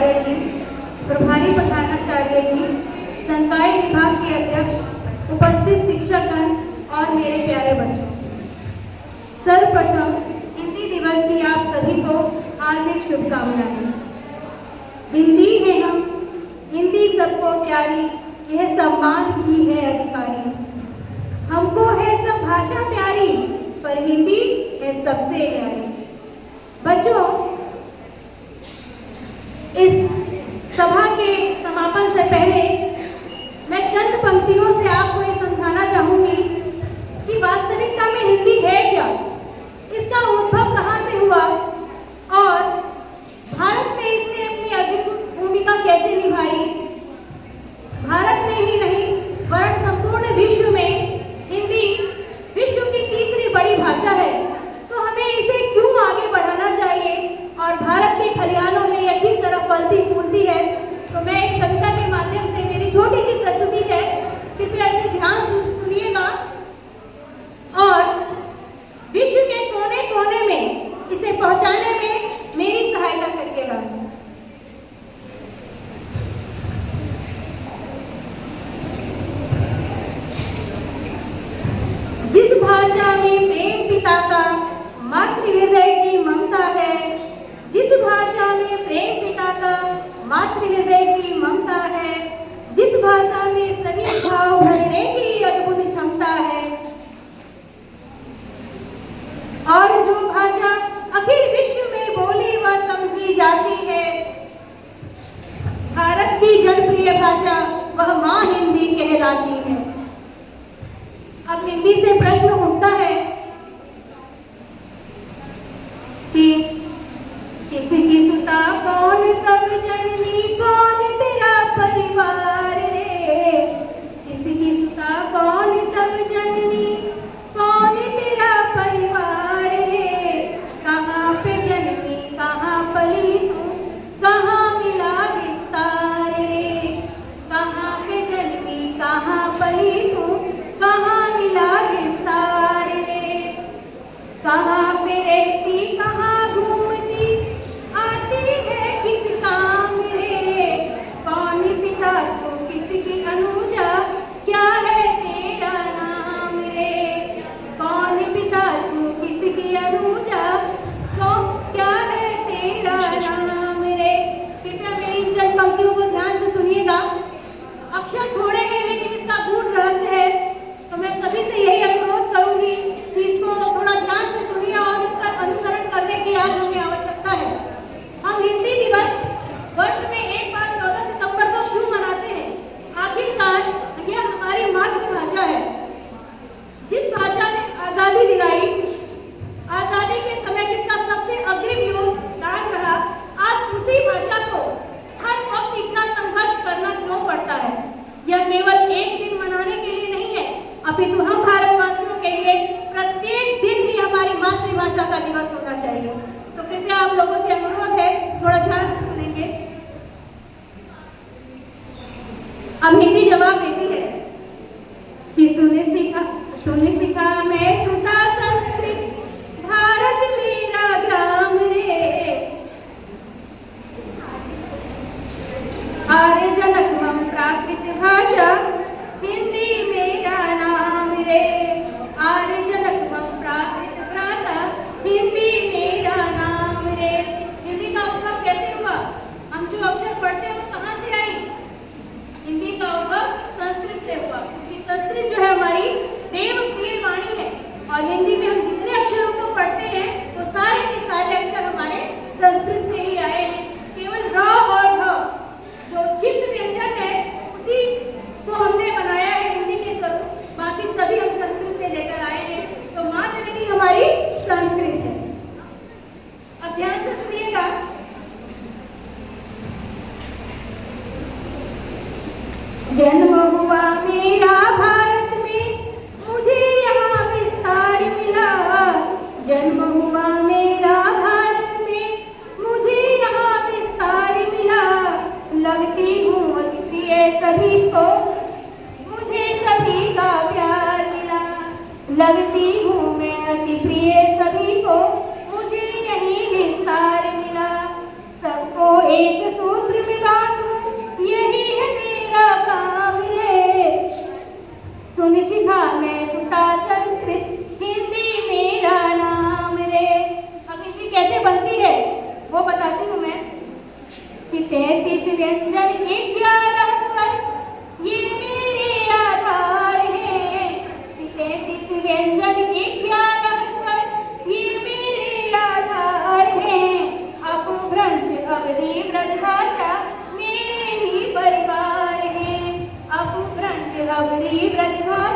आचार्य जी, प्रभारी प्रधानाचार्य जी, संकाय विभाग के अध्यक्ष, उपस्थित शिक्षकगण और मेरे प्यारे बच्चों, सर्वप्रथम हिंदी दिवस की आप सभी को हार्दिक शुभकामनाएं। हिंदी है हम, हिंदी सबको प्यारी, यह सम्मान की है अधिकारी। हमको है सब भाषा प्यारी, पर हिंदी है सबसे प्यारी। बच्चों, इस सभा के समापन से पहले मैं चंद पंक्तियों से आपको ये समझाना चाहूंगी कि वास्तविकता में हिंदी है क्या, इसका उद्भव कहाँ से हुआ और भारत में इसने अपनी अधिक भूमिका कैसे निभाई। भारत में ही नहीं वरन संपूर्ण विश्व में हिंदी विश्व की तीसरी बड़ी भाषा है, तो हमें इसे क्यों आगे बढ़ाना चाहिए और भारत के खलिहानों में यह किस तरह फलती फूलती है। तो मैं एक कविता के माध्यम से, मेरी छोटी सी प्रस्तुति है, कृपया इसे ध्यान से सुनिएगा और विश्व के कोने कोने में इसे पहुंचाने में मेरी सहायता करिएगा। जिस भाषा में प्रेम पिता का मातृ हृदय की ममता है, जिस भाषा में प्रेम पिता का मातृ हृदय की ममता है, जिस भाषा में सभी भाव भरने की अद्भुत क्षमता है, और जो भाषा अखिल विश्व में बोली व समझी जाती है, भारत की जनप्रिय भाषा वह माँ हिंदी कहलाती है। अब हिंदी से प्रश्न उठता है कि किसकी सुता कौन कब जननी, कौन तेरा परिवार रे, किसकी सुता कौन तब जननी, कौन तेरा परिवार रे, कहाँ पे जननी कहाँ पली तू, कहाँ मिला विस्तार रे, कहाँ पे जननी कहाँ पली तू, कहाँ मिला विस्तार रे, कहाँ पे रहती कहाँ घूमती, आती है किस काम रे, कौन पिता तू किसकी अनुजा, क्या है तेरा नाम रे, कौन पिता तू किसकी अनुजा, तो क्या है तेरा नाम रे। कृपया मेरी चंद पंक्तियों को ध्यान से सुनिएगा। अक्षर थोड़े हैं लेकिन इसका गूढ़ रहस्य है, तो मैं सभी से यही अनुरोध करूंगी कि इसको थोड़ा ध्यान से सुनिए और इसका अनुसरण करने की आज हमें आवश्यकता है। हम हिंदी दिवस वर्ष में एक बार 14 सितंबर को क्यों मनाते हैं? आखिरकार यह हमारी मातृभाषा है, जिस भाषा ने आजादी दिलाई, आजादी के समय जिसका सबसे अग्रिम योगदान रहा, आज उसी भाषा को हर वक्त इतना संघर्ष करना क्यों पड़ता है? यह केवल एक दिन मनाने के लिए नहीं है, अपितु हम भारतवासियों के लिए प्रत्येक दिन ही हमारी मातृभाषा का दिवस होना चाहिए। तो कृपया आप लोगों से अनुरोध है, थोड़ा ध्यान से सुनेंगे। अब हिंदी जवाब देती है कि सुने सिखा मैं सुता संस्कृत, भारत मेरा ग्राम रे, आर्य जनक मम प्राकृत भाषा, हिंदी मेरा नाम रे, आर्य जनक मम प्राकृत भाषा, हिंदी मेरा नाम रे। हिंदी का उद्भव कैसे हुआ? हम जो अक्षर पढ़ते हैं वो कहाँ से आई? हिंदी का उद्भव संस्कृत से हुआ, क्योंकि संस्कृत जो है हमारी देवप्रिय वाणी है और हिंदी में हम जितने अक्षरों को पढ़ते हैं वो सारे के सारे अक्षर हमारे संस्कृत से ही आए हैं। केवल र और ढ जो छिद्र व्यंजन है उसी को हमने बनाया है हिंदी के स्वरूप, बाकी सभी हम संस्कृत से लेकर आए हैं। तो माँ जननी हमारी संस्कृत है। अब ध्यान से सुनिएगा। जन्म हुआ मेरा भारत में, मुझे यहाँ विस्तार मिला, जन्म हुआ मेरा भारत में, मुझे यहाँ विस्तार मिला, लगती हूँ अति प्रिय सभी को, मुझे सभी का प्यार मिला, लगती हूँ मैं अति प्रिय सभी को, मुझे यही विस्तार मिला, सबको एक सूत्र सुन शिखा मैं सुता संस्कृत, हिंदी मेरा नाम रे। अब हिंदी कैसे बनती है वो बताती हूँ मैं कि 33 व्यंजन 11 स्वर ये मेरे आधार है। 33 व्यंजन 11 स्वर ये मेरे आधार है। अपभ्रंश अवधि ब्रजभाषा मेरे ही परिवार है। अपभ्रंश अवधि ब्रजभाषा